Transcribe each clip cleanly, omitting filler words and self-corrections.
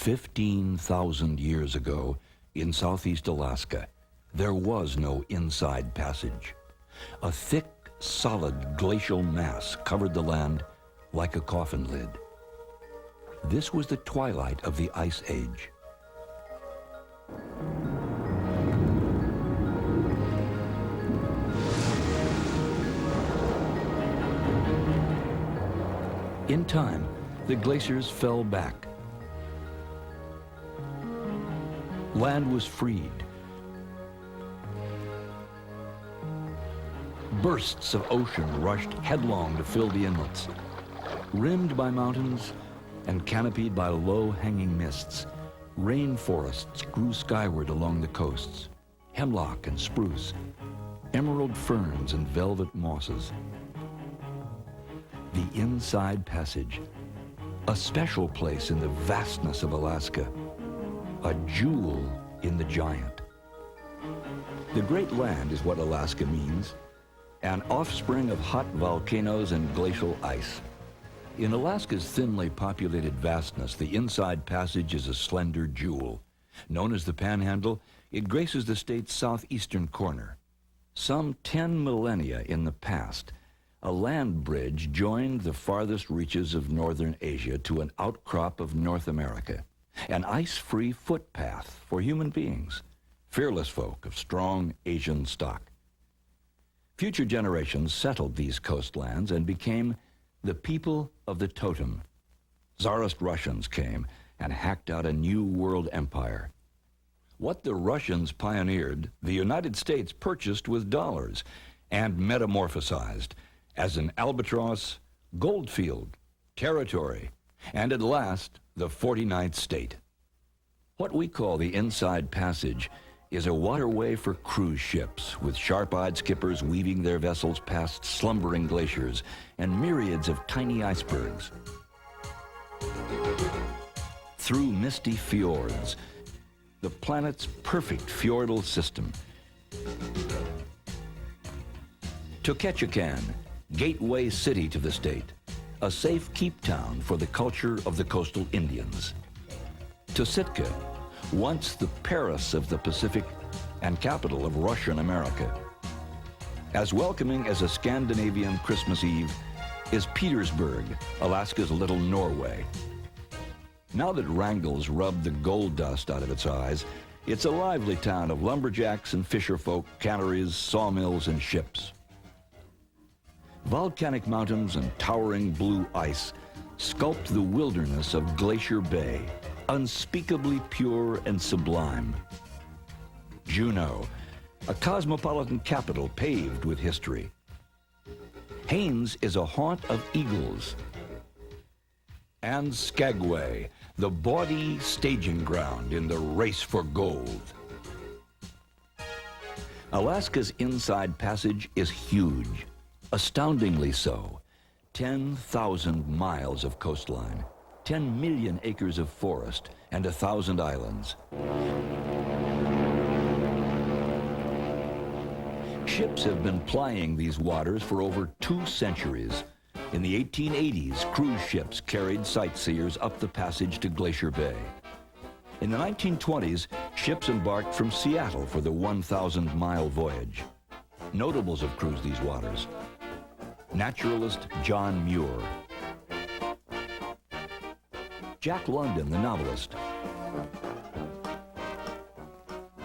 15,000 years ago, in southeast Alaska, there was no inside passage. A thick, solid glacial mass covered the land like a coffin lid. This was the twilight of the Ice Age. In time, the glaciers fell back. Land was freed. Bursts of ocean rushed headlong to fill the inlets. Rimmed by mountains and canopied by low-hanging mists, rainforests grew skyward along the coasts, hemlock and spruce, emerald ferns and velvet mosses. The Inside Passage, a special place in the vastness of Alaska, a jewel in the giant. The Great Land is what Alaska means, an offspring of hot volcanoes and glacial ice. In Alaska's thinly populated vastness, the Inside Passage is a slender jewel. Known as the Panhandle, it graces the state's southeastern corner. Some 10 millennia in the past, a land bridge joined the farthest reaches of northern Asia to an outcrop of North America, an ice-free footpath for human beings, fearless folk of strong Asian stock. Future generations settled these coastlands and became the people of the Totem. Tsarist Russians came and hacked out a new world empire. What the Russians pioneered, the United States purchased with dollars and metamorphosized as an albatross, goldfield, territory, and at last, the 49th state. What we call the Inside Passage is a waterway for cruise ships, with sharp-eyed skippers weaving their vessels past slumbering glaciers and myriads of tiny icebergs. Through misty fjords, the planet's perfect fjordal system. To Ketchikan, gateway city to the state, a safe keep town for the culture of the coastal Indians. To Sitka, once the Paris of the Pacific and capital of Russian America. As welcoming as a Scandinavian Christmas Eve is Petersburg, Alaska's little Norway. Now that Wrangell's rubbed the gold dust out of its eyes, it's a lively town of lumberjacks and fisherfolk, canneries, sawmills, and ships. Volcanic mountains and towering blue ice sculpt the wilderness of Glacier Bay, unspeakably pure and sublime. Juneau, a cosmopolitan capital paved with history. Haines is a haunt of eagles. And Skagway, the bawdy staging ground in the race for gold. Alaska's Inside Passage is huge, astoundingly so. 10,000 miles of coastline, 10 million acres of forest, and 1,000 islands. Ships have been plying these waters for over 2 centuries. In the 1880s, cruise ships carried sightseers up the passage to Glacier Bay. In the 1920s, ships embarked from Seattle for the 1,000-mile voyage. Notables have cruised these waters. Naturalist John Muir, Jack London, the novelist,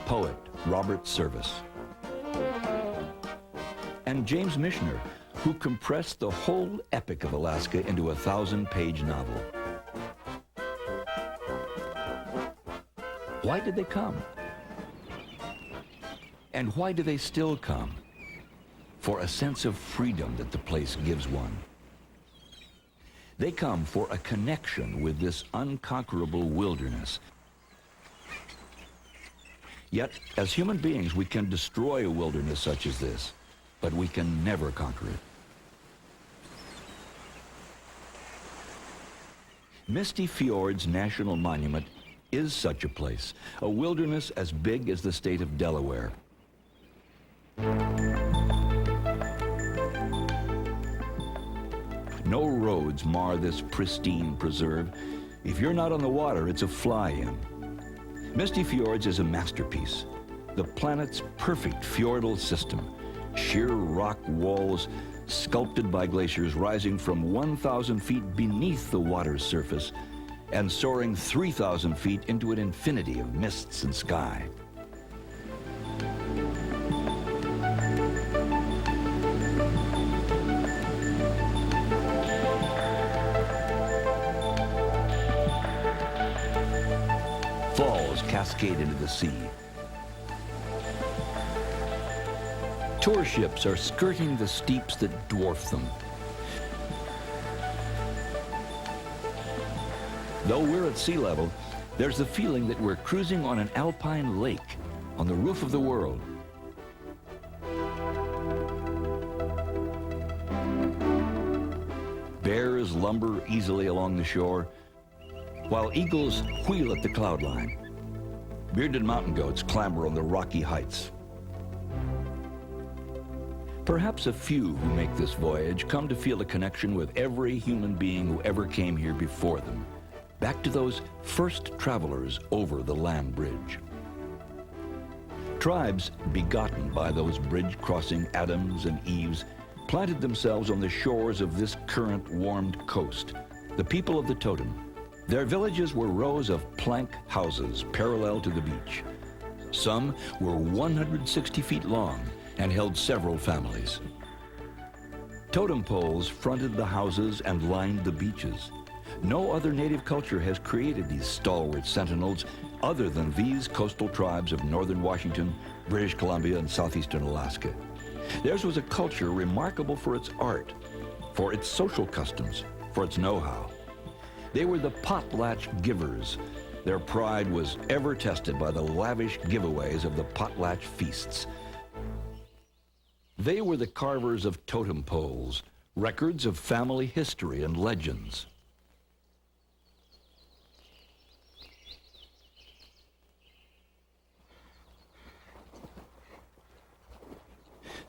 poet Robert Service, and James Michener, who compressed the whole epic of Alaska into a 1,000-page novel. Why did they come? And why do they still come? For a sense of freedom that the place gives one. They come for a connection with this unconquerable wilderness. Yet, as human beings, we can destroy a wilderness such as this, but we can never conquer it. Misty Fjords National Monument is such a place, a wilderness as big as the state of Delaware. No roads mar this pristine preserve. If you're not on the water, it's a fly-in. Misty Fjords is a masterpiece, the planet's perfect fjordal system. Sheer rock walls sculpted by glaciers rising from 1,000 feet beneath the water's surface and soaring 3,000 feet into an infinity of mists and sky. Falls cascade into the sea. Tour ships are skirting the steeps that dwarf them. Though we're at sea level, there's the feeling that we're cruising on an alpine lake on the roof of the world. Bears lumber easily along the shore, while eagles wheel at the cloud line. Bearded mountain goats clamber on the rocky heights. Perhaps a few who make this voyage come to feel a connection with every human being who ever came here before them, back to those first travelers over the land bridge. Tribes begotten by those bridge-crossing Adams and Eves planted themselves on the shores of this current-warmed coast, the people of the Totem. Their villages were rows of plank houses parallel to the beach. Some were 160 feet long and held several families. Totem poles fronted the houses and lined the beaches. No other native culture has created these stalwart sentinels other than these coastal tribes of northern Washington, British Columbia, and southeastern Alaska. Theirs was a culture remarkable for its art, for its social customs, for its know-how. They were the potlatch givers. Their pride was ever tested by the lavish giveaways of the potlatch feasts. They were the carvers of totem poles, records of family history and legends.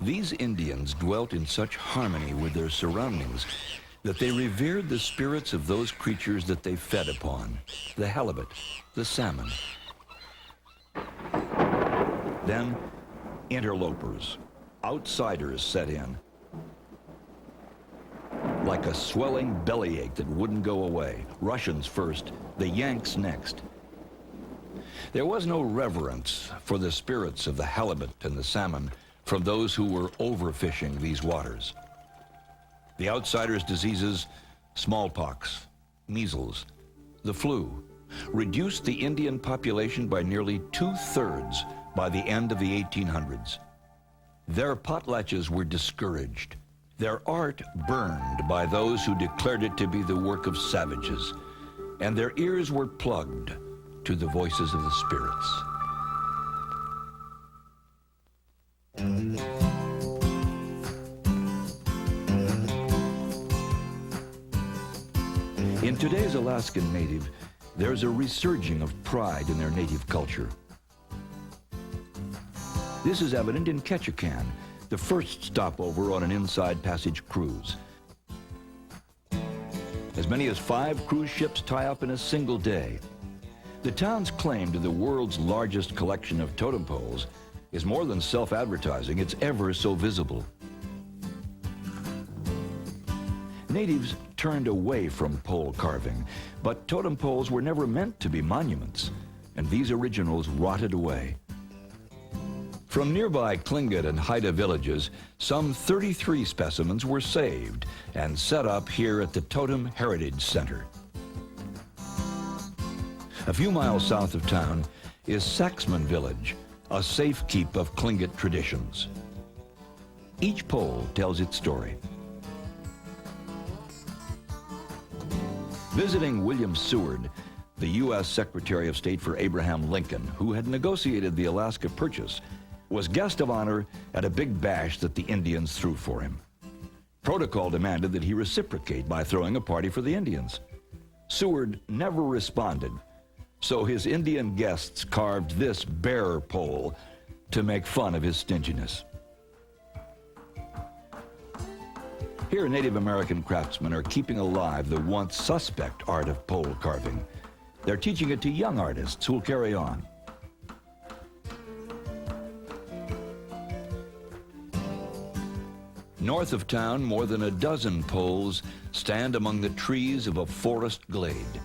These Indians dwelt in such harmony with their surroundings that they revered the spirits of those creatures that they fed upon, the halibut, the salmon. Then, interlopers, outsiders set in, like a swelling bellyache that wouldn't go away. Russians first, the Yanks next. There was no reverence for the spirits of the halibut and the salmon from those who were overfishing these waters. The outsiders' diseases, smallpox, measles, the flu, reduced the Indian population by nearly 2/3 by the end of the 1800s. Their potlatches were discouraged, their art burned by those who declared it to be the work of savages, and their ears were plugged to the voices of the spirits. In today's Alaskan native, there's a resurging of pride in their native culture. This is evident in Ketchikan, the first stopover on an inside passage cruise. As many as 5 cruise ships tie up in a single day. The town's claim to the world's largest collection of totem poles is more than self-advertising, it's ever so visible. Natives turned away from pole carving, but totem poles were never meant to be monuments, and these originals rotted away. From nearby Tlingit and Haida villages, some 33 specimens were saved and set up here at the Totem Heritage Center. A few miles south of town is Saxman village, a safekeep of Tlingit traditions. Each pole tells its story. Visiting William Seward, the U.S. Secretary of State for Abraham Lincoln, who had negotiated the Alaska Purchase, was guest of honor at a big bash that the Indians threw for him. Protocol demanded that he reciprocate by throwing a party for the Indians. Seward never responded, so his Indian guests carved this bear pole to make fun of his stinginess. Here, Native American craftsmen are keeping alive the once suspect art of pole carving. They're teaching it to young artists who'll carry on. North of town, more than a dozen poles stand among the trees of a forest glade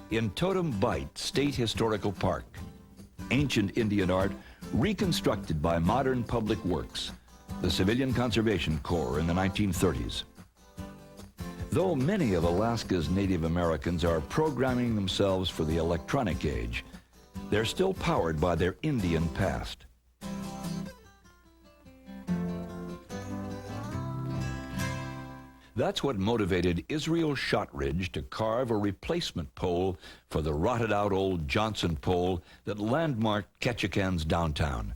in Totem Bight State Historical Park. Ancient Indian art reconstructed by modern public works, the Civilian Conservation Corps in the 1930s. Though many of Alaska's Native Americans are programming themselves for the electronic age, they're still powered by their Indian past. That's what motivated Israel Shotridge to carve a replacement pole for the rotted-out old Johnson pole that landmarked Ketchikan's downtown.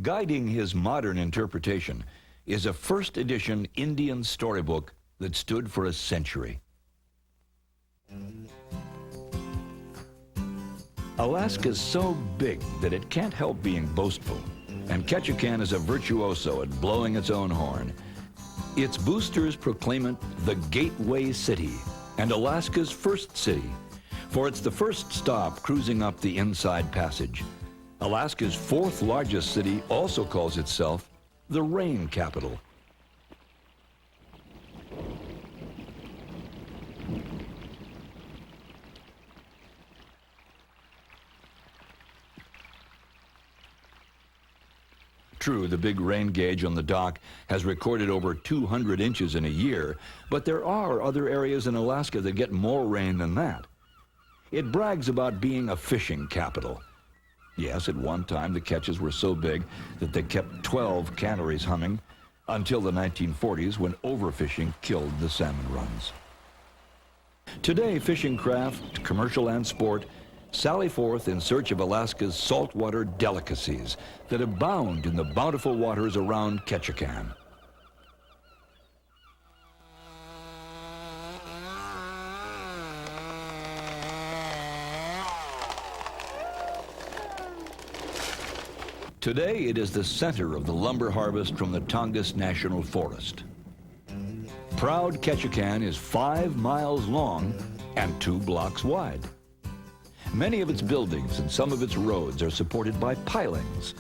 Guiding his modern interpretation is a first-edition Indian storybook that stood for a century. Alaska's so big that it can't help being boastful, and Ketchikan is a virtuoso at blowing its own horn. Its boosters proclaim it the Gateway City and Alaska's first city, for it's the first stop cruising up the Inside Passage. Alaska's fourth largest city also calls itself the Rain Capital. True, the big rain gauge on the dock has recorded over 200 inches in a year, but there are other areas in Alaska that get more rain than that. It brags about being a fishing capital. Yes, at one time the catches were so big that they kept 12 canneries humming until the 1940s when overfishing killed the salmon runs. Today, fishing craft, commercial and sport, sally forth in search of Alaska's saltwater delicacies that abound in the bountiful waters around Ketchikan. Today, it is the center of the lumber harvest from the Tongass National Forest. Proud Ketchikan is 5 miles long and 2 blocks wide. Many of its buildings and some of its roads are supported by pilings.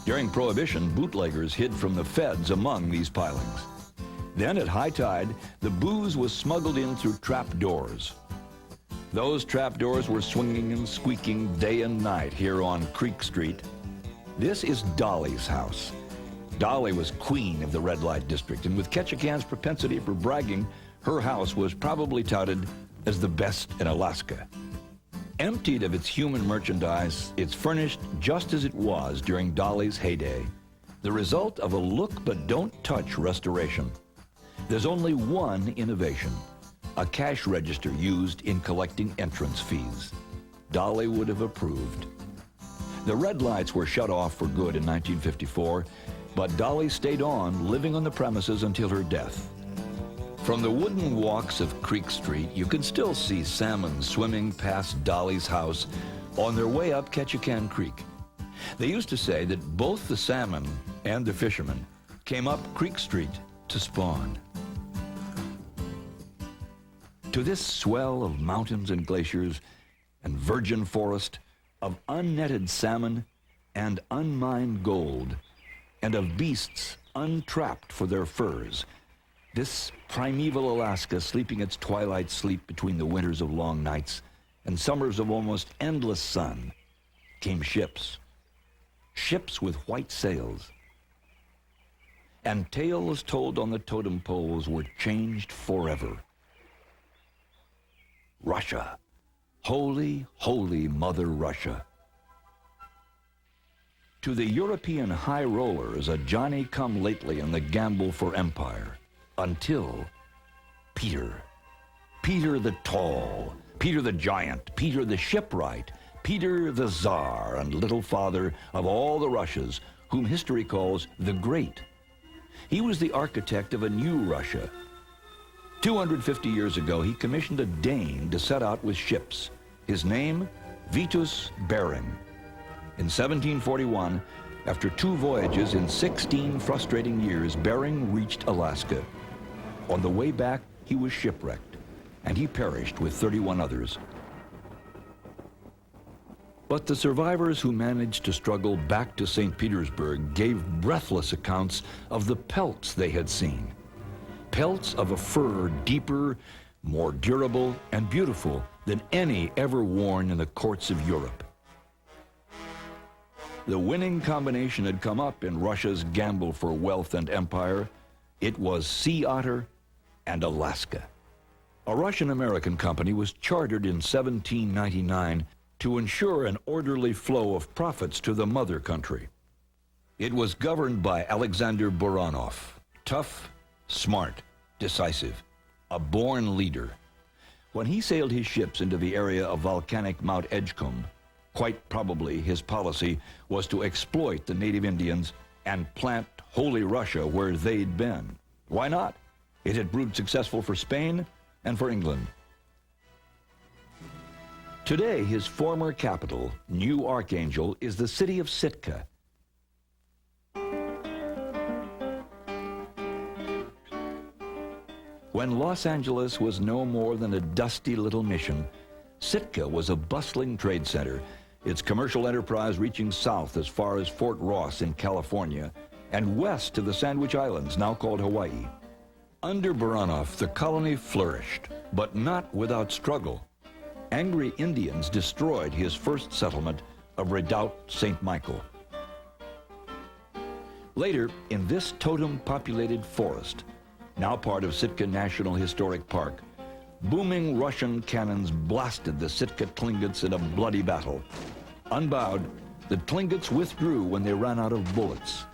During Prohibition, bootleggers hid from the feds among these pilings. Then, at high tide, the booze was smuggled in through trap doors. Those trap doors were swinging and squeaking day and night here on Creek Street. This is Dolly's house. Dolly was queen of the red light district, and with Ketchikan's propensity for bragging, her house was probably touted as the best in Alaska. Emptied of its human merchandise, it's furnished just as it was during Dolly's heyday, the result of a look-but-don't-touch restoration. There's only one innovation, a cash register used in collecting entrance fees. Dolly would have approved. The red lights were shut off for good in 1954, but Dolly stayed on, living on the premises until her death. From the wooden walks of Creek Street, you can still see salmon swimming past Dolly's house on their way up Ketchikan Creek. They used to say that both the salmon and the fishermen came up Creek Street to spawn. To this swell of mountains and glaciers and virgin forest, of unnetted salmon and unmined gold, and of beasts untrapped for their furs, this primeval Alaska sleeping its twilight sleep between the winters of long nights and summers of almost endless sun, came ships. Ships with white sails. And tales told on the totem poles were changed forever. Russia. Holy, holy Mother Russia. To the European high rollers, a Johnny-come-lately in the gamble for empire. Until Peter. Peter the Tall, Peter the Giant, Peter the Shipwright, Peter the Tsar, and little father of all the Russias, whom history calls the Great. He was the architect of a new Russia. 250 years ago, he commissioned a Dane to set out with ships. His name, Vitus Bering. In 1741, after 2 voyages in 16 frustrating years, Bering reached Alaska. On the way back, he was shipwrecked, and he perished with 31 others. But the survivors who managed to struggle back to St. Petersburg gave breathless accounts of the pelts they had seen. Pelts of a fur deeper, more durable, and beautiful than any ever worn in the courts of Europe. The winning combination had come up in Russia's gamble for wealth and empire. It was sea otter and Alaska. A Russian-American company was chartered in 1799 to ensure an orderly flow of profits to the mother country. It was governed by Alexander Buranov, tough, smart, decisive, a born leader. When he sailed his ships into the area of volcanic Mount Edgecombe, quite probably his policy was to exploit the native Indians and plant Holy Russia where they'd been. Why not? It had proved successful for Spain and for England. Today, his former capital, New Archangel, is the city of Sitka. When Los Angeles was no more than a dusty little mission, Sitka was a bustling trade center, its commercial enterprise reaching south as far as Fort Ross in California and west to the Sandwich Islands, now called Hawaii. Under Buranov, the colony flourished, but not without struggle. Angry Indians destroyed his first settlement of Redoubt St. Michael. Later, in this totem-populated forest, now part of Sitka National Historic Park, booming Russian cannons blasted the Sitka Tlingits in a bloody battle. Unbowed, the Tlingits withdrew when they ran out of bullets.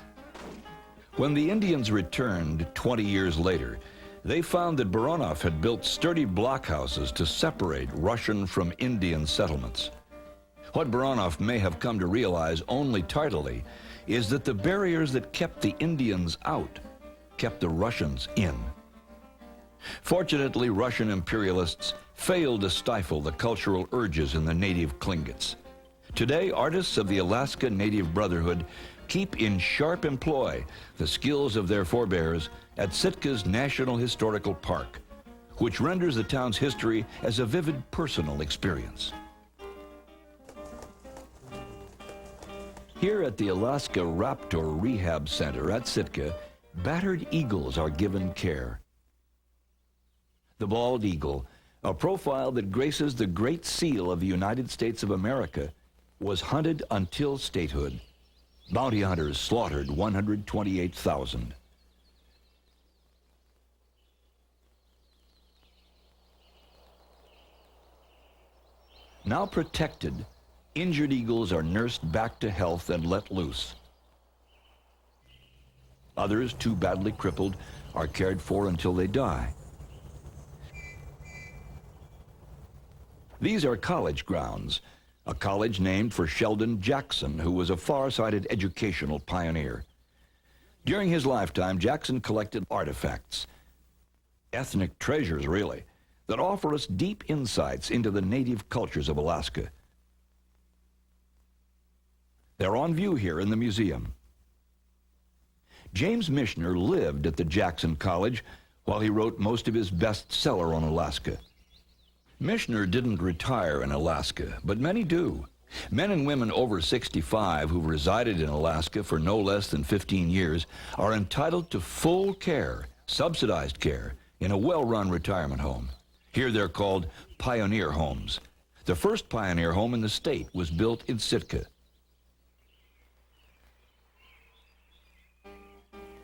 When the Indians returned 20 years later, they found that Buranov had built sturdy blockhouses to separate Russian from Indian settlements. What Buranov may have come to realize only tardily is that the barriers that kept the Indians out kept the Russians in. Fortunately, Russian imperialists failed to stifle the cultural urges in the native Tlingits. Today, artists of the Alaska Native Brotherhood keep in sharp employ the skills of their forebears at Sitka's National Historical Park, which renders the town's history as a vivid personal experience. Here at the Alaska Raptor Rehab Center at Sitka, battered eagles are given care. The bald eagle, a profile that graces the Great Seal of the United States of America, was hunted until statehood. Bounty hunters slaughtered 128,000. Now protected, injured eagles are nursed back to health and let loose. Others, too badly crippled, are cared for until they die. These are college grounds, a college named for Sheldon Jackson, who was a far-sighted educational pioneer. During his lifetime, Jackson collected artifacts, ethnic treasures really, that offer us deep insights into the native cultures of Alaska. They're on view here in the museum. James Michener lived at the Jackson College while he wrote most of his bestseller on Alaska. Michener didn't retire in Alaska, but many do. Men and women over 65 who've resided in Alaska for no less than 15 years are entitled to full care, subsidized care, in a well-run retirement home. Here they're called pioneer homes. The first pioneer home in the state was built in Sitka.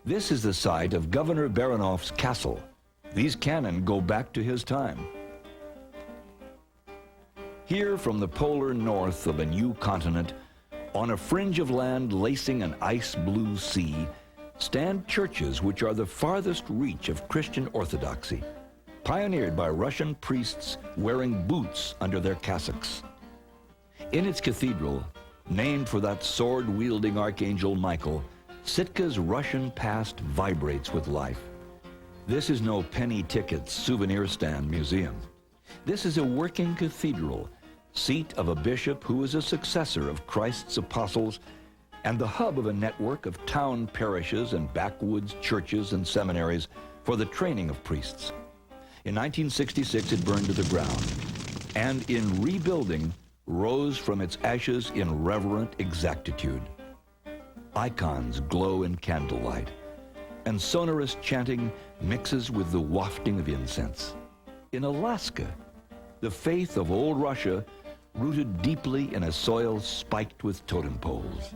This is the site of Governor Baranov's castle. These cannon go back to his time. Here from the polar north of a new continent, on a fringe of land lacing an ice-blue sea, stand churches which are the farthest reach of Christian orthodoxy, pioneered by Russian priests wearing boots under their cassocks. In its cathedral, named for that sword-wielding Archangel Michael, Sitka's Russian past vibrates with life. This is no penny ticket souvenir stand museum. This is a working cathedral, seat of a bishop who is a successor of Christ's apostles and the hub of a network of town parishes and backwoods churches and seminaries for the training of priests. In 1966, it burned to the ground, and in rebuilding, rose from its ashes in reverent exactitude. Icons glow in candlelight, and sonorous chanting mixes with the wafting of incense. In Alaska, the faith of old Russia rooted deeply in a soil spiked with totem poles.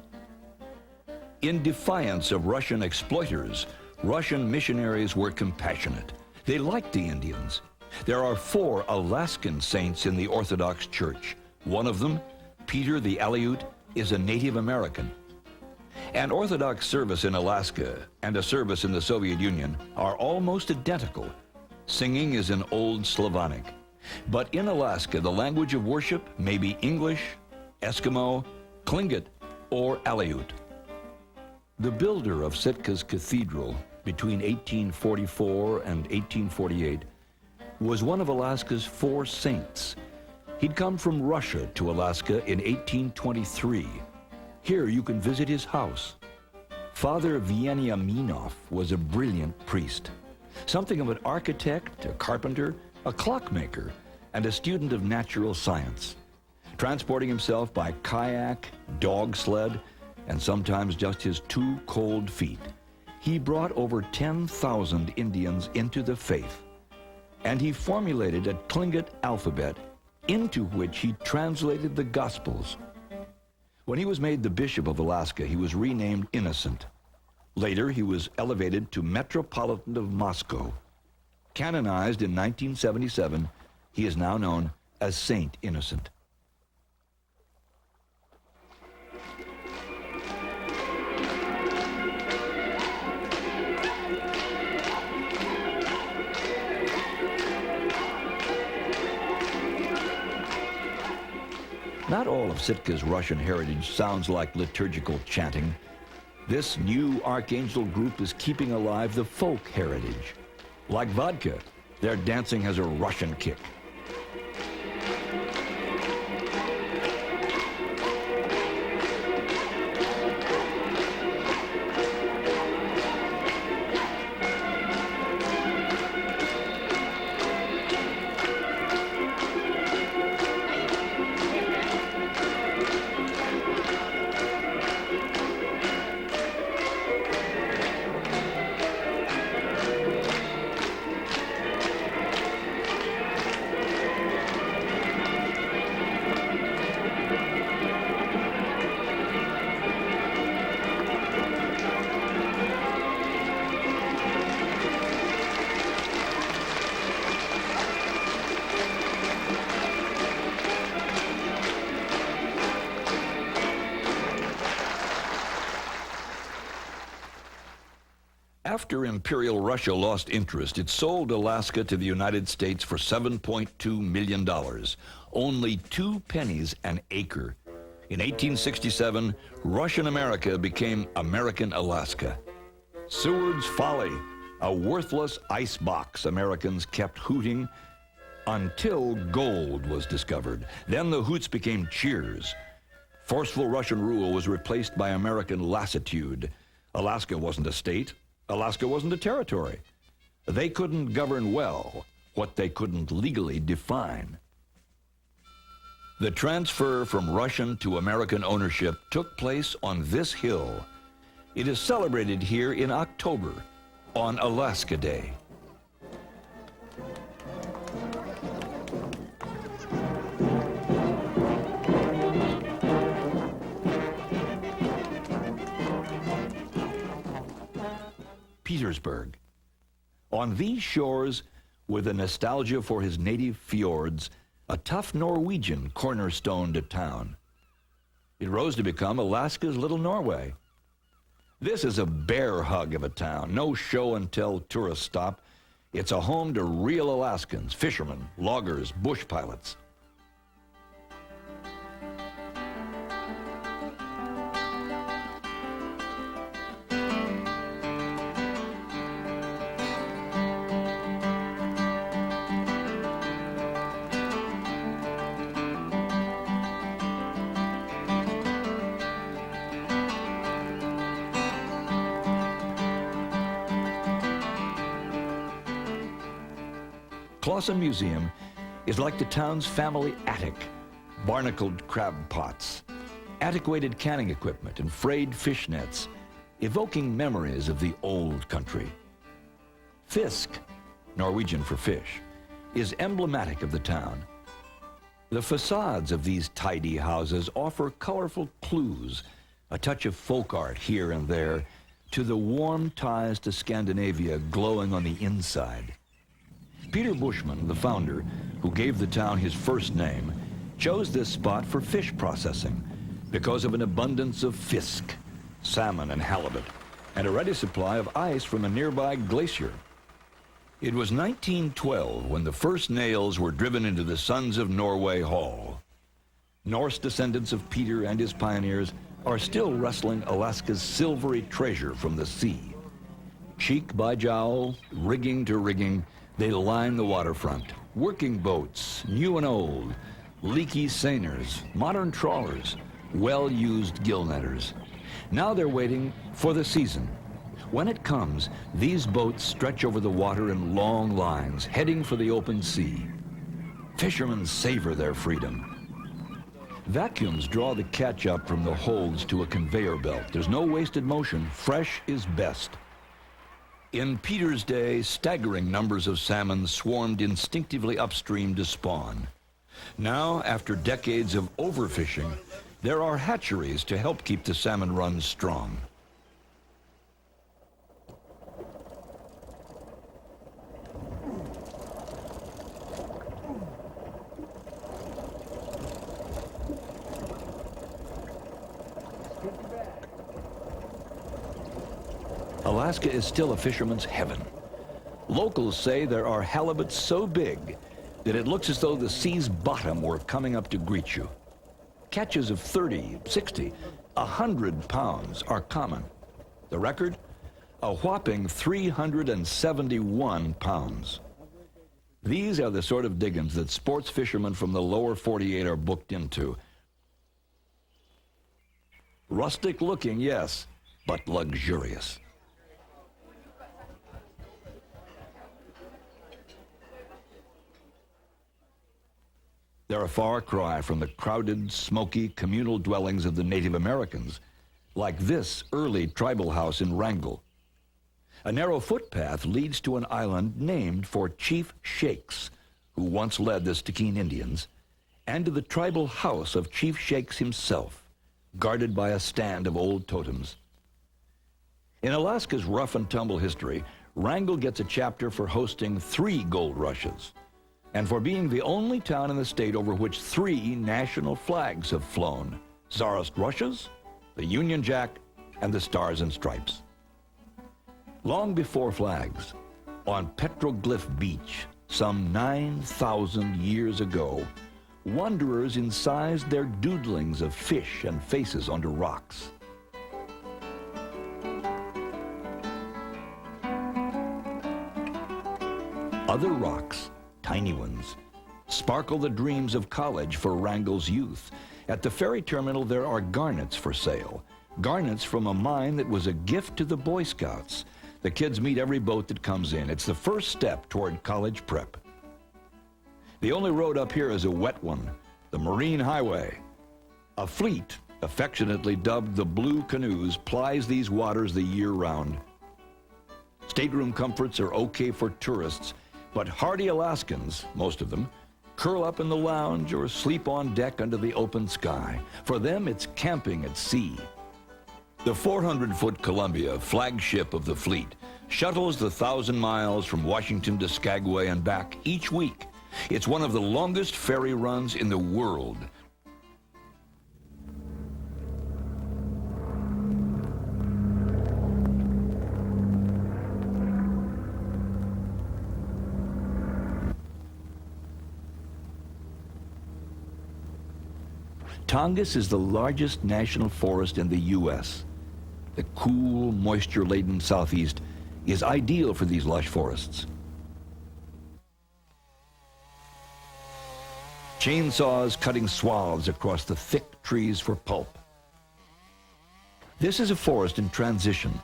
In defiance of Russian exploiters, Russian missionaries were compassionate. They liked the Indians. There are 4 Alaskan saints in the Orthodox Church. One of them, Peter the Aleut, is a Native American. An Orthodox service in Alaska and a service in the Soviet Union are almost identical. Singing is in Old Slavonic. But in Alaska, the language of worship may be English, Eskimo, Tlingit, or Aleut. The builder of Sitka's cathedral between 1844 and 1848 was one of Alaska's 4 saints. He'd come from Russia to Alaska in 1823. Here you can visit his house. Father Veniaminov was a brilliant priest, something of an architect, a carpenter, a clockmaker, and a student of natural science. Transporting himself by kayak, dog sled, and sometimes just his 2 cold feet, he brought over 10,000 Indians into the faith, and he formulated a Tlingit alphabet into which he translated the Gospels. When he was made the Bishop of Alaska, he was renamed Innocent. Later, he was elevated to Metropolitan of Moscow. Canonized in 1977, he is now known as Saint Innocent. Not all of Sitka's Russian heritage sounds like liturgical chanting. This new archangel group is keeping alive the folk heritage. Like vodka, their dancing has a Russian kick. After Imperial Russia lost interest, it sold Alaska to the United States for $7.2 million, only 2 pennies an acre. In 1867, Russian America became American Alaska. Seward's Folly, a worthless ice box Americans kept hooting until gold was discovered. Then the hoots became cheers. Forceful Russian rule was replaced by American lassitude. Alaska wasn't a state. Alaska wasn't a territory. They couldn't govern well what they couldn't legally define. The transfer from Russian to American ownership took place on this hill. It is celebrated here in October on Alaska Day. Petersburg. On these shores, with a nostalgia for his native fjords, a tough Norwegian cornerstoned a town. It rose to become Alaska's Little Norway. This is a bear hug of a town, no show and tell tourist stop. It's a home to real Alaskans, fishermen, loggers, bush pilots. Clawson Museum is like the town's family attic. Barnacled crab pots, antiquated canning equipment, and frayed fish nets, evoking memories of the old country. Fisk, Norwegian for fish, is emblematic of the town. The facades of these tidy houses offer colorful clues, a touch of folk art here and there, to the warm ties to Scandinavia glowing on the inside. Peter Bushman, the founder, who gave the town his first name, chose this spot for fish processing because of an abundance of fisk, salmon and halibut, and a ready supply of ice from a nearby glacier. It was 1912 when the first nails were driven into the Sons of Norway Hall. Norse descendants of Peter and his pioneers are still wresting Alaska's silvery treasure from the sea. Cheek by jowl, rigging to rigging, they line the waterfront. Working boats, new and old, leaky seiners, modern trawlers, well-used gill netters. Now they're waiting for the season. When it comes, these boats stretch over the water in long lines, heading for the open sea. Fishermen savor their freedom. Vacuums draw the catch up from the holds to a conveyor belt. There's no wasted motion. Fresh is best. In Peter's day, staggering numbers of salmon swarmed instinctively upstream to spawn. Now, after decades of overfishing, there are hatcheries to help keep the salmon runs strong. Alaska is still a fisherman's heaven. Locals say there are halibut so big that it looks as though the sea's bottom were coming up to greet you. Catches of 30, 60, 100 pounds are common. The record? A whopping 371 pounds. These are the sort of diggings that sports fishermen from the lower 48 are booked into. Rustic looking, yes, but luxurious. They're a far cry from the crowded, smoky, communal dwellings of the Native Americans, like this early tribal house in Wrangell. A narrow footpath leads to an island named for Chief Shakes, who once led the Stickeen Indians, and to the tribal house of Chief Shakes himself, guarded by a stand of old totems. In Alaska's rough and tumble history, Wrangell gets a chapter for hosting 3 gold rushes, and for being the only town in the state over which 3 national flags have flown: Tsarist Russia's, the Union Jack, and the Stars and Stripes. Long before flags, on Petroglyph Beach, some 9,000 years ago, wanderers incised their doodlings of fish and faces onto rocks. Other rocks, tiny ones, sparkle the dreams of college for Wrangell's youth. At the ferry terminal, there are garnets for sale. Garnets from a mine that was a gift to the Boy Scouts. The kids meet every boat that comes in. It's the first step toward college prep. The only road up here is a wet one, the Marine Highway. A fleet, affectionately dubbed the Blue Canoes, plies these waters the year round. Stateroom comforts are okay for tourists, but hardy Alaskans, most of them, curl up in the lounge or sleep on deck under the open sky. For them, it's camping at sea. The 400-foot Columbia, flagship of the fleet, shuttles the 1,000 miles from Washington to Skagway and back each week. It's one of the longest ferry runs in the world. Tongass is the largest national forest in the U.S. The cool, moisture-laden southeast is ideal for these lush forests. Chainsaws cutting swaths across the thick trees for pulp. This is a forest in transition.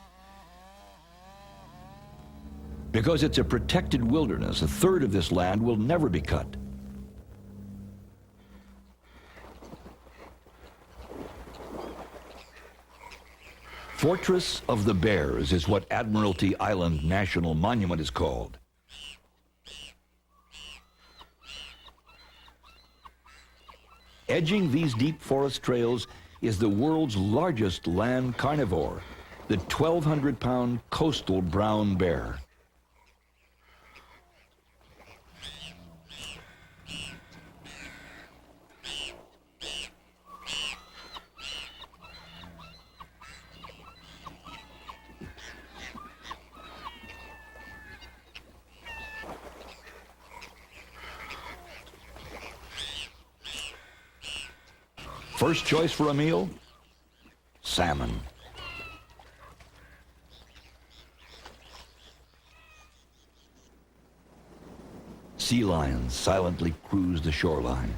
Because it's a protected wilderness, a third of this land will never be cut. Fortress of the Bears is what Admiralty Island National Monument is called. Edging these deep forest trails is the world's largest land carnivore, the 1,200-pound coastal brown bear. First choice for a meal? Salmon. Sea lions silently cruise the shoreline.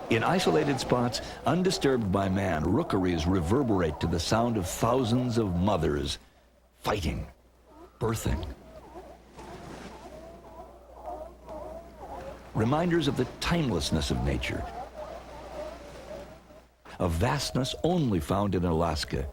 In isolated spots, undisturbed by man, rookeries reverberate to the sound of thousands of mothers fighting, birthing. Reminders of the timelessness of nature, a vastness only found in Alaska.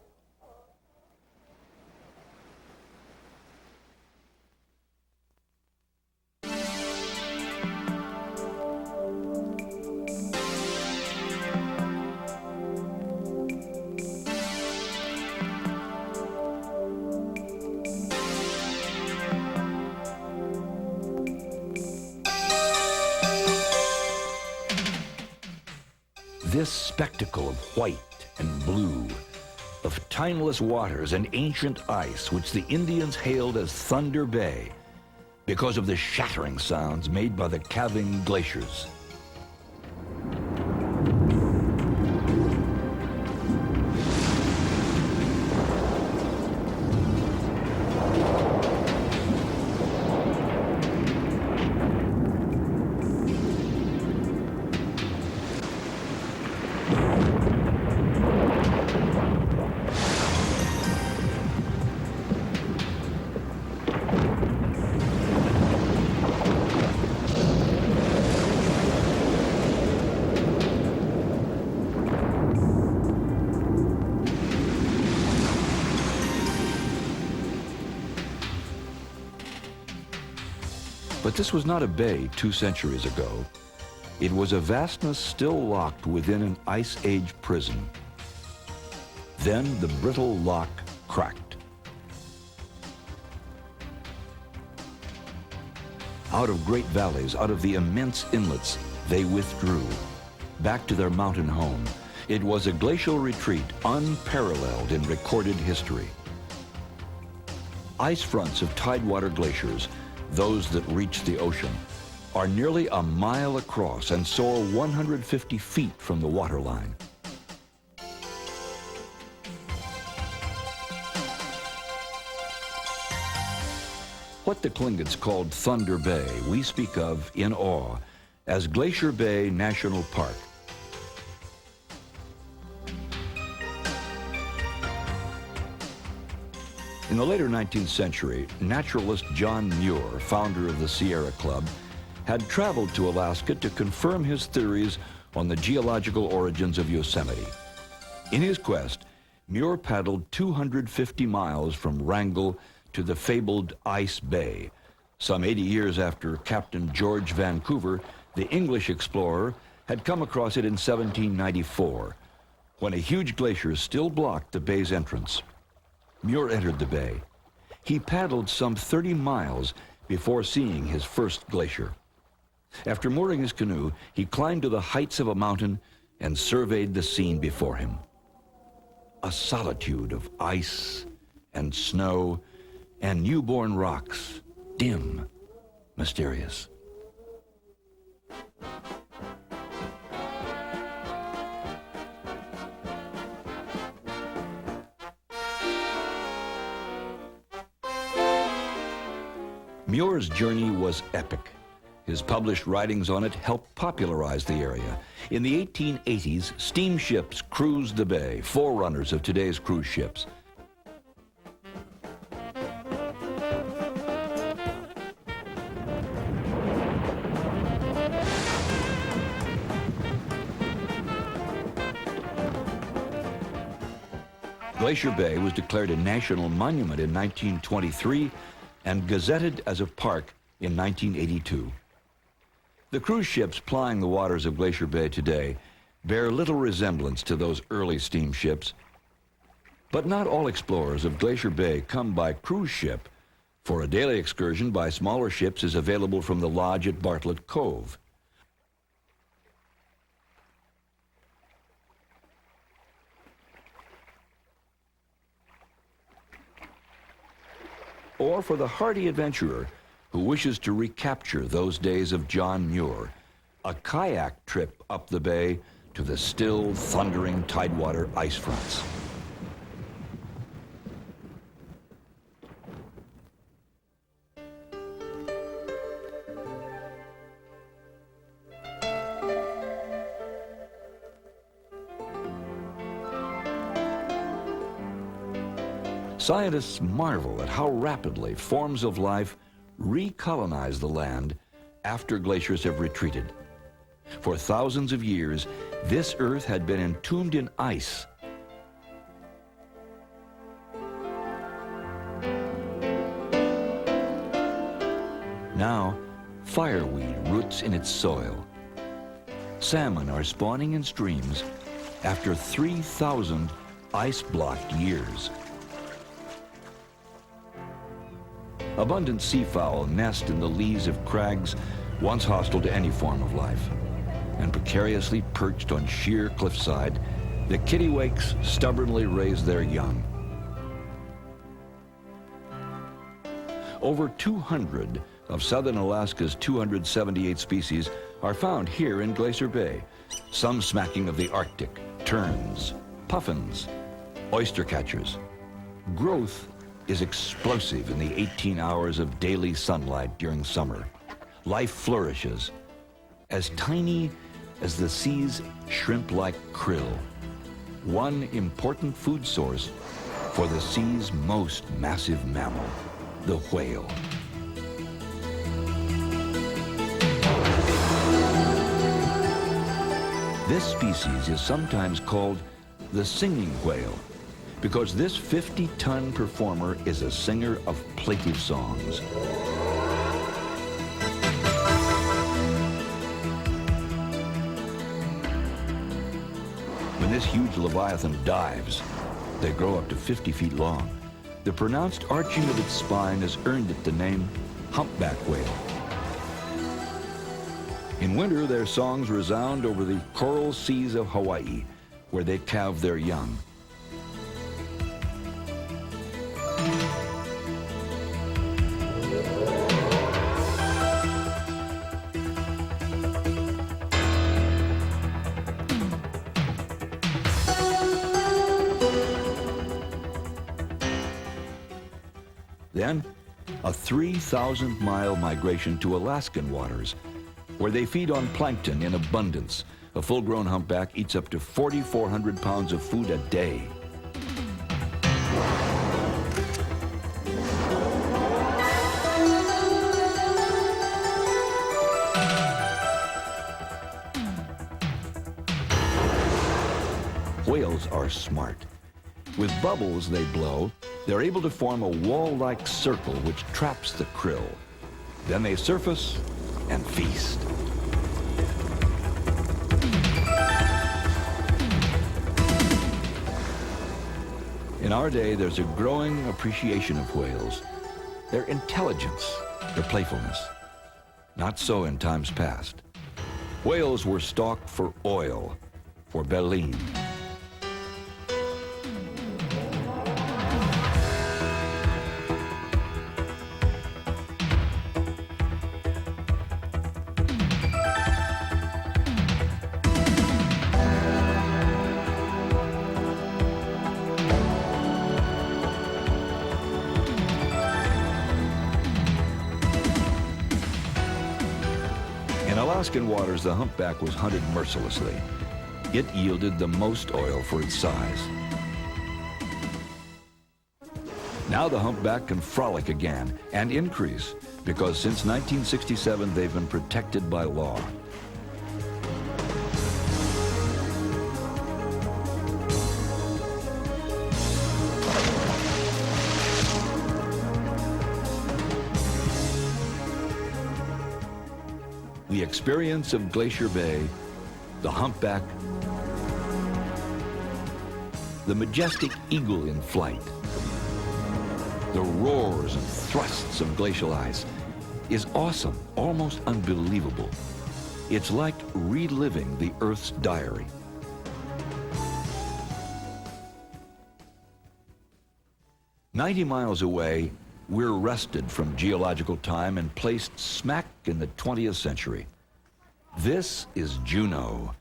This spectacle of white and blue, of timeless waters and ancient ice, which the Indians hailed as Thunder Bay because of the shattering sounds made by the calving glaciers. But this was not a bay 2 centuries ago. It was a vastness still locked within an ice age prison. Then the brittle lock cracked. Out of great valleys, out of the immense inlets, they withdrew, back to their mountain home. It was a glacial retreat unparalleled in recorded history. Ice fronts of tidewater glaciers, those that reach the ocean, are nearly a mile across and soar 150 feet from the waterline. What the Tlingits called Thunder Bay, we speak of in awe as Glacier Bay National Park. In the later 19th century, naturalist John Muir, founder of the Sierra Club, had traveled to Alaska to confirm his theories on the geological origins of Yosemite. In his quest, Muir paddled 250 miles from Wrangell to the fabled Ice Bay. Some 80 years after Captain George Vancouver, the English explorer, had come across it in 1794, when a huge glacier still blocked the bay's entrance. Muir entered the bay. He paddled some 30 miles before seeing his first glacier. After mooring his canoe, he climbed to the heights of a mountain and surveyed the scene before him. A solitude of ice and snow and newborn rocks, dim, mysterious. Muir's journey was epic. His published writings on it helped popularize the area. In the 1880s, steamships cruised the bay, forerunners of today's cruise ships. Glacier Bay was declared a national monument in 1923 and gazetted as a park in 1982. The cruise ships plying the waters of Glacier Bay today bear little resemblance to those early steamships. But not all explorers of Glacier Bay come by cruise ship, for a daily excursion by smaller ships is available from the lodge at Bartlett Cove. Or for the hardy adventurer who wishes to recapture those days of John Muir, a kayak trip up the bay to the still, thundering tidewater ice fronts. Scientists marvel at how rapidly forms of life recolonize the land after glaciers have retreated. For thousands of years, this earth had been entombed in ice. Now, fireweed roots in its soil. Salmon are spawning in streams after 3,000 ice-blocked years. Abundant seafowl nest in the lees of crags once hostile to any form of life. And precariously perched on sheer cliffside, the kittiwakes stubbornly raise their young. Over 200 of southern Alaska's 278 species are found here in Glacier Bay, some smacking of the Arctic, terns, puffins, oyster catchers. Growth is explosive in the 18 hours of daily sunlight during summer. Life flourishes, as tiny as the sea's shrimp-like krill, one important food source for the sea's most massive mammal, the whale. This species is sometimes called the singing whale, because this 50-ton performer is a singer of plaintive songs. When this huge leviathan dives, they grow up to 50 feet long. The pronounced arching of its spine has earned it the name humpback whale. In winter, their songs resound over the coral seas of Hawaii, where they calve their young. Then, a 3,000-mile migration to Alaskan waters, where they feed on plankton in abundance. A full-grown humpback eats up to 4,400 pounds of food a day. Whales are smart. With bubbles they blow, they're able to form a wall-like circle which traps the krill. Then they surface and feast. In our day, there's a growing appreciation of whales, their intelligence, their playfulness. Not so in times past. Whales were stalked for oil, for baleen. In Alaskan waters, the humpback was hunted mercilessly. It yielded the most oil for its size. Now the humpback can frolic again and increase, because since 1967 they've been protected by law. the experience of Glacier Bay, the humpback, the majestic eagle in flight, the roars and thrusts of glacial ice is awesome, almost unbelievable. It's like reliving the Earth's diary. "90 miles away, we're wrested from geological time and placed smack in the 20th century. This is Juneau.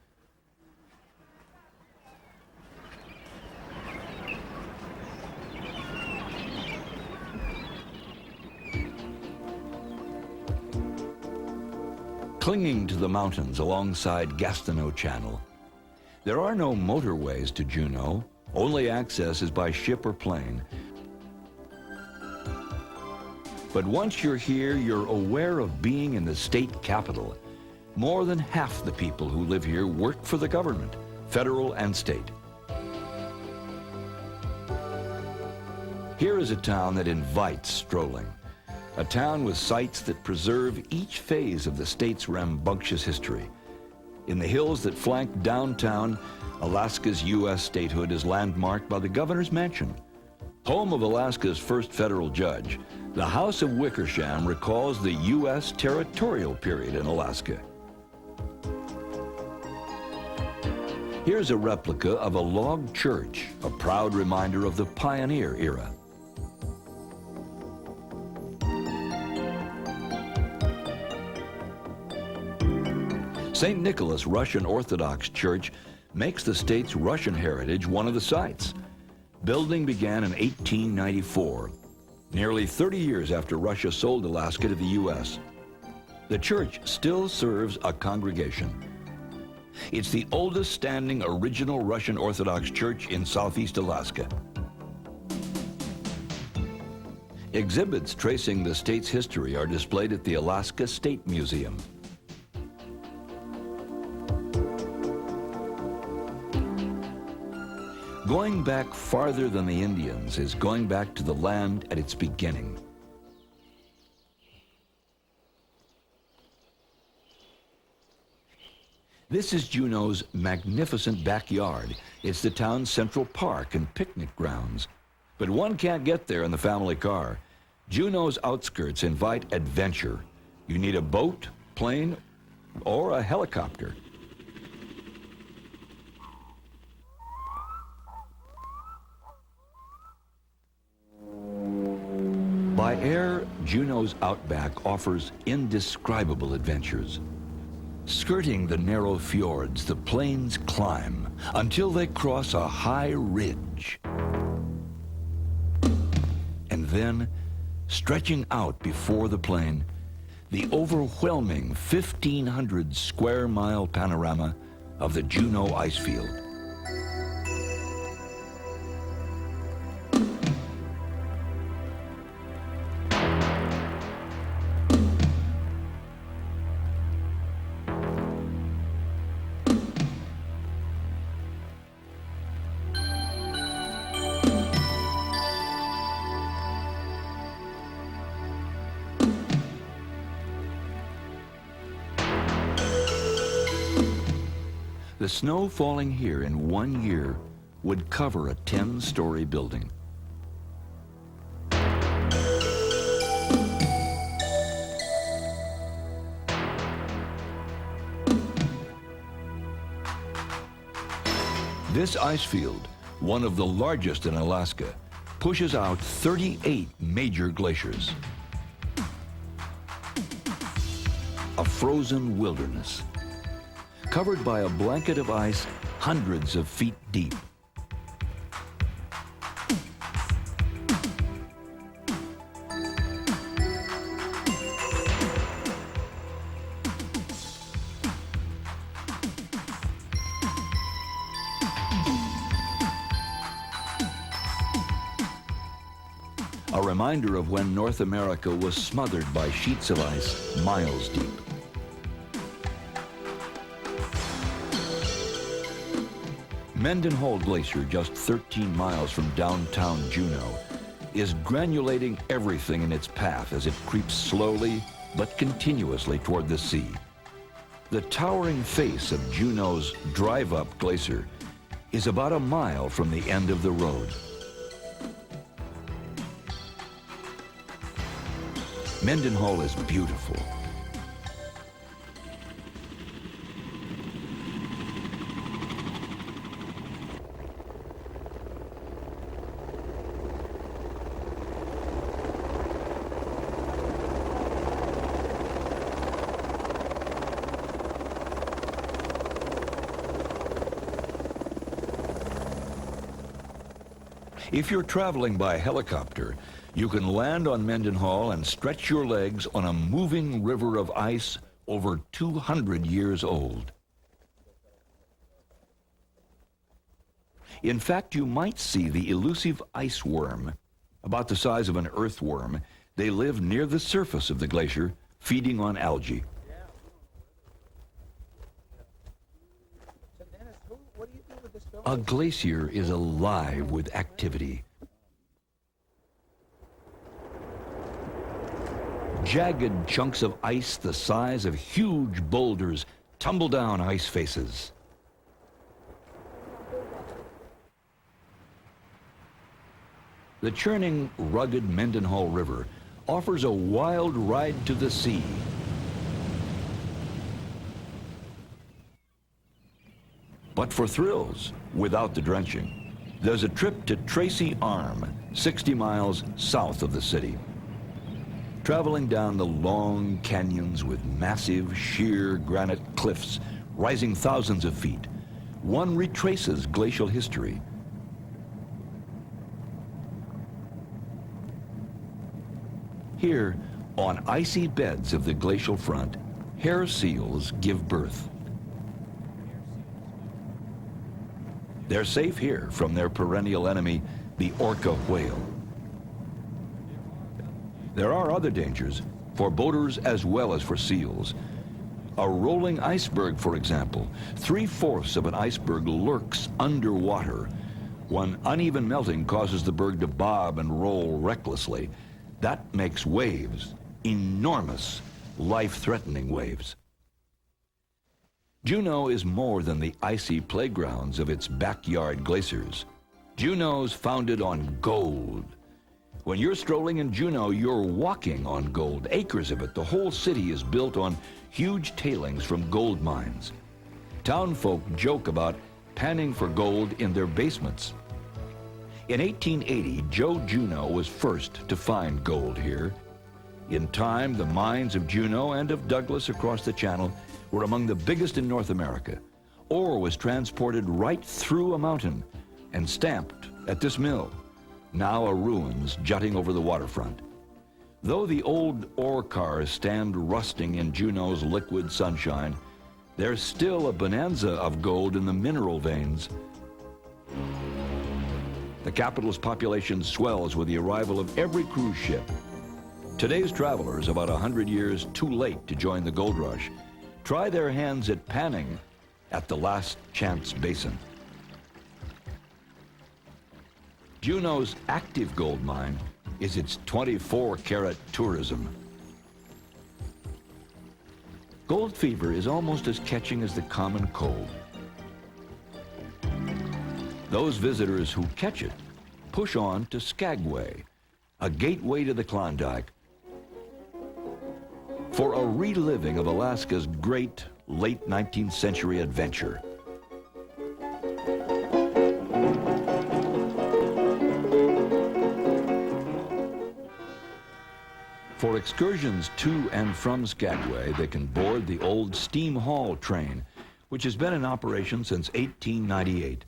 Clinging to the mountains alongside Gastineau Channel. There are no motorways to Juneau. Only access is by ship or plane. But once you're here, you're aware of being in the state capital. More than half the people who live here work for the government, federal and state. Here is a town that invites strolling. A town with sites that preserve each phase of the state's rambunctious history. In the hills that flank downtown, Alaska's U.S. statehood is landmarked by the governor's mansion. Home of Alaska's first federal judge, the House of Wickersham recalls the U.S. territorial period in Alaska. Here's a replica of a log church, a proud reminder of the pioneer era. St. Nicholas Russian Orthodox Church makes the state's Russian heritage one of the sites. Building began in 1894, nearly 30 years after Russia sold Alaska to the U.S. The church still serves a congregation. It's the oldest standing original Russian Orthodox church in southeast Alaska. Exhibits tracing the state's history are displayed at the Alaska State Museum. Going back farther than the Indians is going back to the land at its beginning. This is Juneau's magnificent backyard. It's the town's central park and picnic grounds. But one can't get there in the family car. Juneau's outskirts invite adventure. You need a boat, plane, or a helicopter. By air, Juneau's outback offers indescribable adventures. Skirting the narrow fjords, the planes climb until they cross a high ridge. And then, stretching out before the plain, the overwhelming 1,500 square mile panorama of the Juneau icefield. The snow falling here in 1 year would cover a 10-story building. This ice field, one of the largest in Alaska, pushes out 38 major glaciers. A frozen wilderness, covered by a blanket of ice hundreds of feet deep. A reminder of when North America was smothered by sheets of ice miles deep. Mendenhall Glacier, just 13 miles from downtown Juneau, is granulating everything in its path as it creeps slowly but continuously toward the sea. The towering face of Juneau's drive-up glacier is about a mile from the end of the road. Mendenhall is beautiful. If you're traveling by helicopter, you can land on Mendenhall and stretch your legs on a moving river of ice over 200 years old. In fact, you might see the elusive ice worm. About the size of an earthworm, they live near the surface of the glacier, feeding on algae. A glacier is alive with activity. Jagged chunks of ice the size of huge boulders tumble down ice faces. The churning, rugged Mendenhall River offers a wild ride to the sea. But for thrills, without the drenching, there's a trip to Tracy Arm, 60 miles south of the city. Traveling down the long canyons with massive, sheer granite cliffs rising thousands of feet, one retraces glacial history. Here, on icy beds of the glacial front, hair seals give birth. They're safe here from their perennial enemy, the orca whale. There are other dangers, for boaters as well as for seals. A rolling iceberg, for example. 3/4 of an iceberg lurks underwater. When uneven melting causes the berg to bob and roll recklessly, that makes waves, enormous, life-threatening waves. Juneau is more than the icy playgrounds of its backyard glaciers. Juneau's founded on gold. When you're strolling in Juneau, you're walking on gold, acres of it. The whole city is built on huge tailings from gold mines. Townfolk joke about panning for gold in their basements. In 1880, Joe Juneau was first to find gold here. In time, the mines of Juneau and of Douglas across the channel were among the biggest in North America. Ore was transported right through a mountain and stamped at this mill, now a ruins jutting over the waterfront. Though the old ore cars stand rusting in Juneau's liquid sunshine, there's still a bonanza of gold in the mineral veins. The capital's population swells with the arrival of every cruise ship. Today's travelers, about 100 years too late to join the gold rush, try their hands at panning at the Last Chance Basin. Juneau's active gold mine is its 24-carat tourism. Gold fever is almost as catching as the common cold. Those visitors who catch it push on to Skagway, a gateway to the Klondike, for a reliving of Alaska's great late 19th century adventure. For excursions to and from Skagway, they can board the old Steam Hall train, which has been in operation since 1898.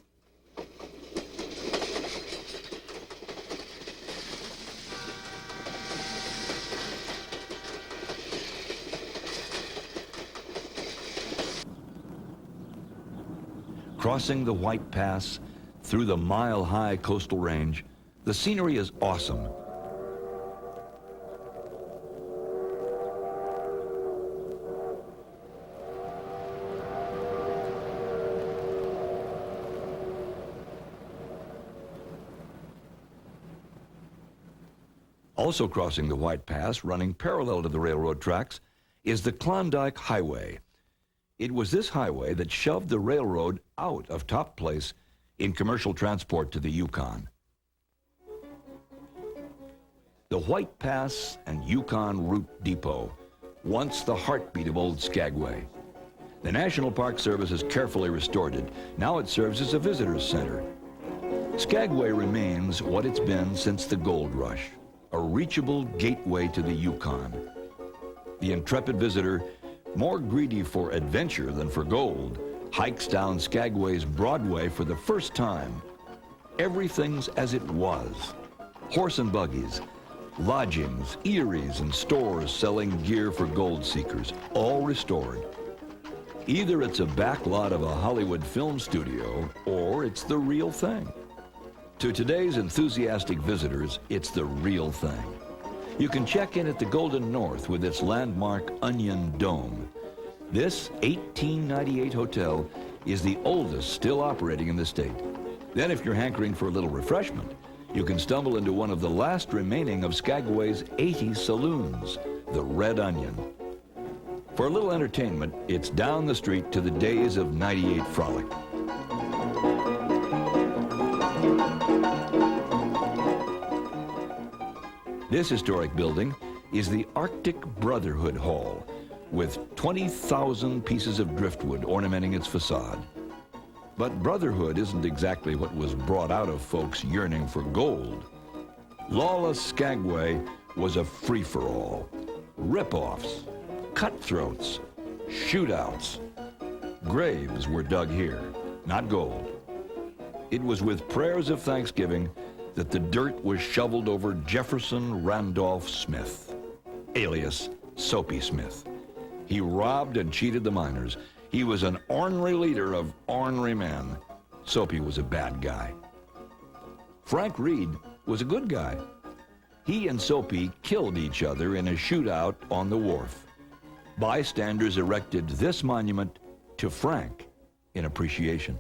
Crossing the White Pass through the mile-high coastal range, the scenery is awesome. Also crossing the White Pass, running parallel to the railroad tracks, is the Klondike Highway. It was this highway that shoved the railroad out of top place in commercial transport to the Yukon. The White Pass and Yukon Route Depot, once the heartbeat of old Skagway. The National Park Service has carefully restored it. Now it serves as a visitor's center. Skagway remains what it's been since the gold rush, a reachable gateway to the Yukon. The intrepid visitor, more greedy for adventure than for gold, hikes down Skagway's Broadway for the first time. Everything's as it was. Horse and buggies, lodgings, eateries, and stores selling gear for gold seekers, all restored. Either it's a backlot of a Hollywood film studio, or it's the real thing. To today's enthusiastic visitors, it's the real thing. You can check in at the Golden North with its landmark Onion Dome. This 1898 hotel is the oldest still operating in the state. Then if you're hankering for a little refreshment, you can stumble into one of the last remaining of Skagway's 80 saloons, the Red Onion. For a little entertainment, it's down the street to the days of '98 frolic. This historic building is the Arctic Brotherhood Hall, with 20,000 pieces of driftwood ornamenting its facade. But brotherhood isn't exactly what was brought out of folks yearning for gold. Lawless Skagway was a free-for-all. Rip-offs, cutthroats, shootouts. Graves were dug here, not gold. It was with prayers of thanksgiving that the dirt was shoveled over Jefferson Randolph Smith, alias Soapy Smith. He robbed and cheated the miners. He was an ornery leader of ornery men. Soapy was a bad guy. Frank Reed was a good guy. He and Soapy killed each other in a shootout on the wharf. Bystanders erected this monument to Frank in appreciation.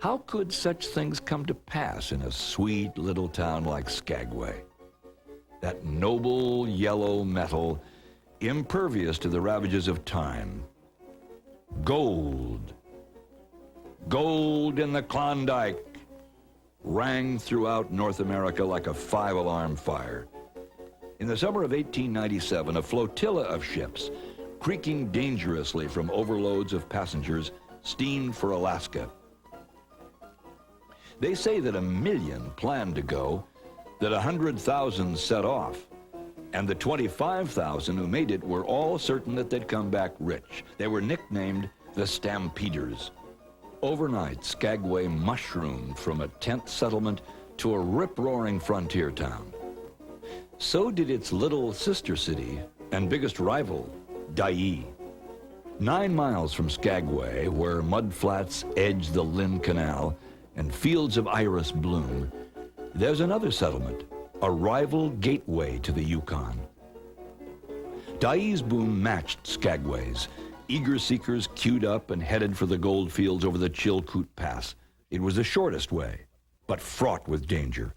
How could such things come to pass in a sweet little town like Skagway? That noble yellow metal, impervious to the ravages of time. Gold. Gold in the Klondike rang throughout North America like a five-alarm fire. In the summer of 1897, a flotilla of ships, creaking dangerously from overloads of passengers, steamed for Alaska. They say that 1 million planned to go, that 100,000 set off, and the 25,000 who made it were all certain that they'd come back rich. They were nicknamed the Stampeders. Overnight, Skagway mushroomed from a tent settlement to a rip-roaring frontier town. So did its little sister city and biggest rival, Dyea. 9 miles from Skagway, where mudflats edge the Lynn Canal and fields of iris bloom, there's another settlement, a rival gateway to the Yukon. Dyea's boom matched Skagway's. Eager seekers queued up and headed for the gold fields over the Chilkoot Pass. It was the shortest way, but fraught with danger.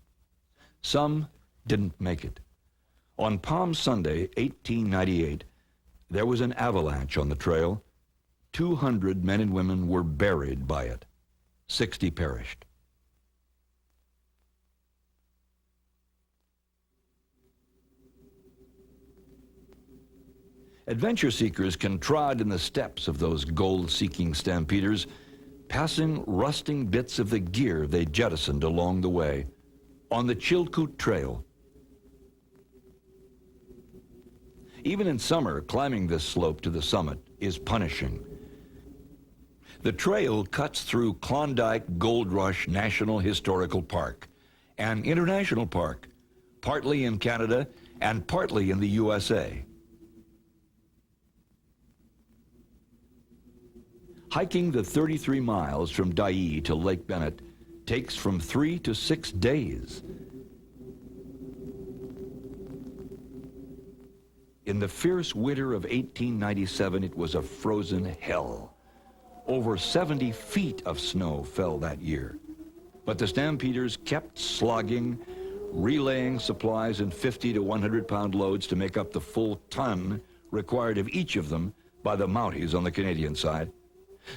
Some didn't make it. On Palm Sunday, 1898, there was an avalanche on the trail. 200 men and women were buried by it. 60 perished. Adventure seekers can trod in the steps of those gold-seeking stampeders, passing rusting bits of the gear they jettisoned along the way on the Chilkoot Trail. Even in summer, climbing this slope to the summit is punishing. The trail cuts through Klondike Gold Rush National Historical Park, an international park, partly in Canada and partly in the USA. Hiking the 33 miles from Dyea to Lake Bennett takes from 3 to 6 days. In the fierce winter of 1897, it was a frozen hell. Over 70 feet of snow fell that year. But the stampeders kept slogging, relaying supplies in 50 to 100-pound loads to make up the full ton required of each of them by the Mounties on the Canadian side.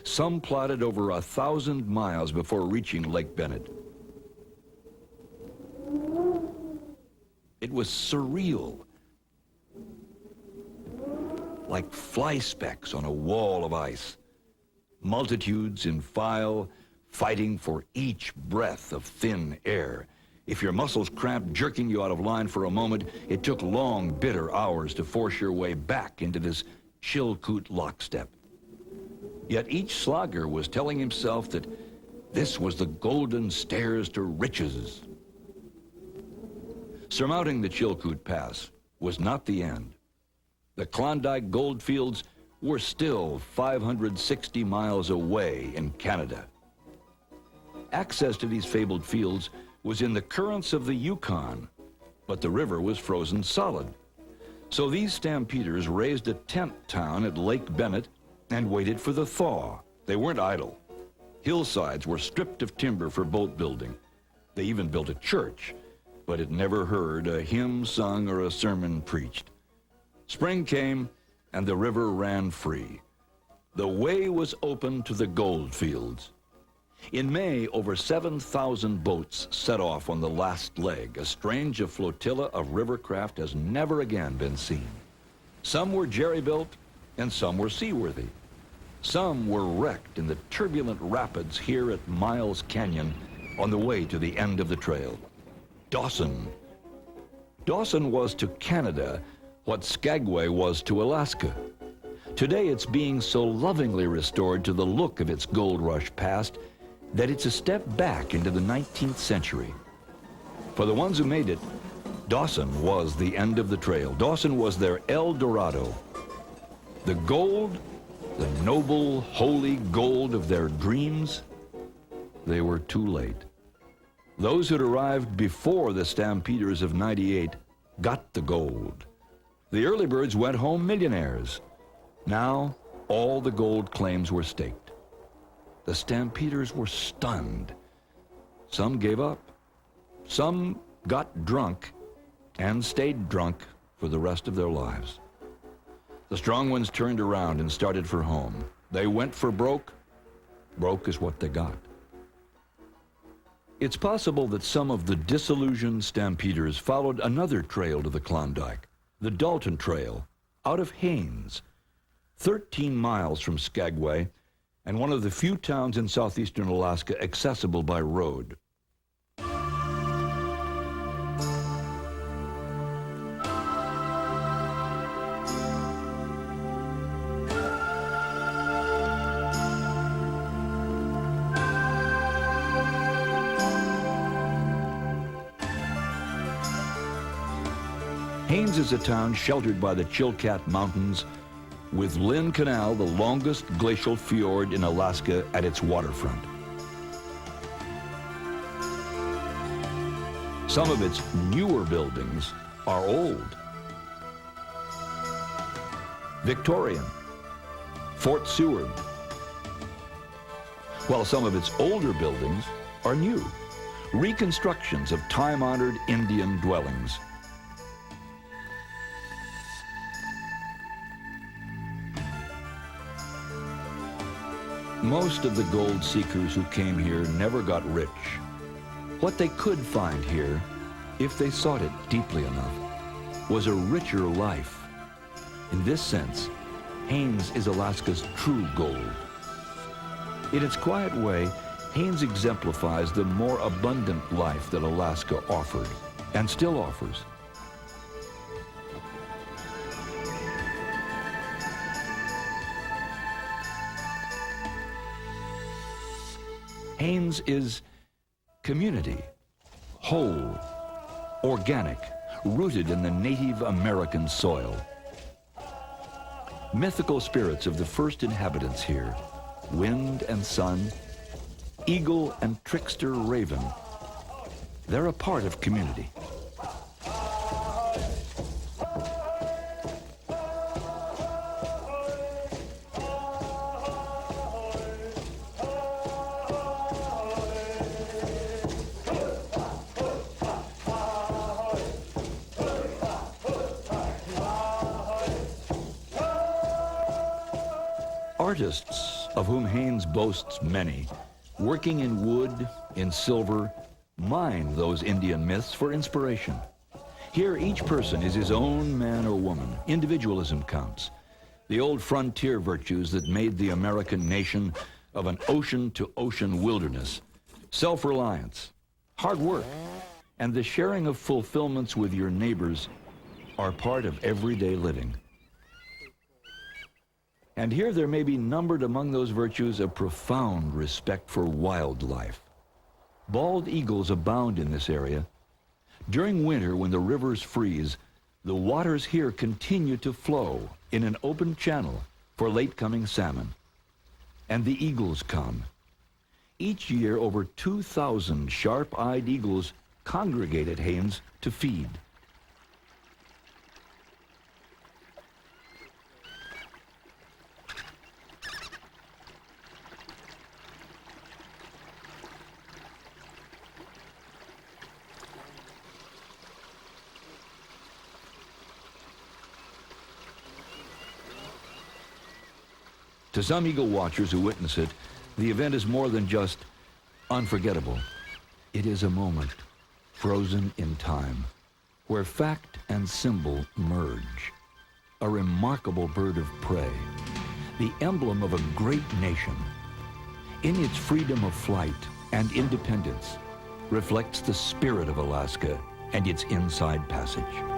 Some plodded over 1,000 miles before reaching Lake Bennett. It was surreal, like fly specks on a wall of ice. Multitudes in file, fighting for each breath of thin air. If your muscles cramped, jerking you out of line for a moment, it took long, bitter hours to force your way back into this Chilkoot lockstep. Yet each slogger was telling himself that this was the golden stairs to riches. Surmounting the Chilkoot Pass was not the end. The Klondike goldfields were still 560 miles away in Canada. Access to these fabled fields was in the currents of the Yukon, but the river was frozen solid. So these stampeders raised a tent town at Lake Bennett and waited for the thaw. They weren't idle. Hillsides were stripped of timber for boat building. They even built a church, but it never heard a hymn sung or a sermon preached. Spring came, and the river ran free. The way was open to the gold fields. In May, over 7,000 boats set off on the last leg. As strange a flotilla of rivercraft has never again been seen. Some were jerry-built, and some were seaworthy. Some were wrecked in the turbulent rapids here at Miles Canyon on the way to the end of the trail. Dawson. Dawson was to Canada what Skagway was to Alaska. Today it's being so lovingly restored to the look of its gold rush past that it's a step back into the 19th century. For the ones who made it, Dawson was the end of the trail. Dawson was their El Dorado. The gold, the noble, holy gold of their dreams, they were too late. Those who'd arrived before the stampeders of '98 got the gold. The early birds went home millionaires. Now, all the gold claims were staked. The stampeders were stunned. Some gave up. Some got drunk and stayed drunk for the rest of their lives. The strong ones turned around and started for home. They went for broke. Broke is what they got. It's possible that some of the disillusioned stampeders followed another trail to the Klondike, the Dalton Trail, out of Haines, 13 miles from Skagway, and one of the few towns in southeastern Alaska accessible by road. Haines is a town sheltered by the Chilkat Mountains, with Lynn Canal, the longest glacial fjord in Alaska, at its waterfront. Some of its newer buildings are old. Victorian, Fort Seward, while some of its older buildings are new, reconstructions of time-honored Indian dwellings. Most of the gold seekers who came here never got rich. What they could find here, if they sought it deeply enough, was a richer life. In this sense, Haines is Alaska's true gold. In its quiet way, Haines exemplifies the more abundant life that Alaska offered, and still offers. Haines is community, whole, organic, rooted in the Native American soil. Mythical spirits of the first inhabitants here, wind and sun, eagle and trickster raven, they're a part of community. artists, of whom Haynes boasts many, working in wood, in silver, mine those Indian myths for inspiration. Here, each person is his own man or woman. Individualism counts. The old frontier virtues that made the American nation of an ocean-to-ocean wilderness. Self-reliance, hard work, and the sharing of fulfillments with your neighbors are part of everyday living. And here there may be numbered among those virtues a profound respect for wildlife. Bald eagles abound in this area. During winter, when the rivers freeze, the waters here continue to flow in an open channel for late-coming salmon. And the eagles come. Each year, over 2,000 sharp-eyed eagles congregate at Haynes to feed. To some eagle watchers who witness it, the event is more than just unforgettable. It is a moment frozen in time, where fact and symbol merge. A remarkable bird of prey, the emblem of a great nation, in its freedom of flight and independence, reflects the spirit of Alaska and its inside passage.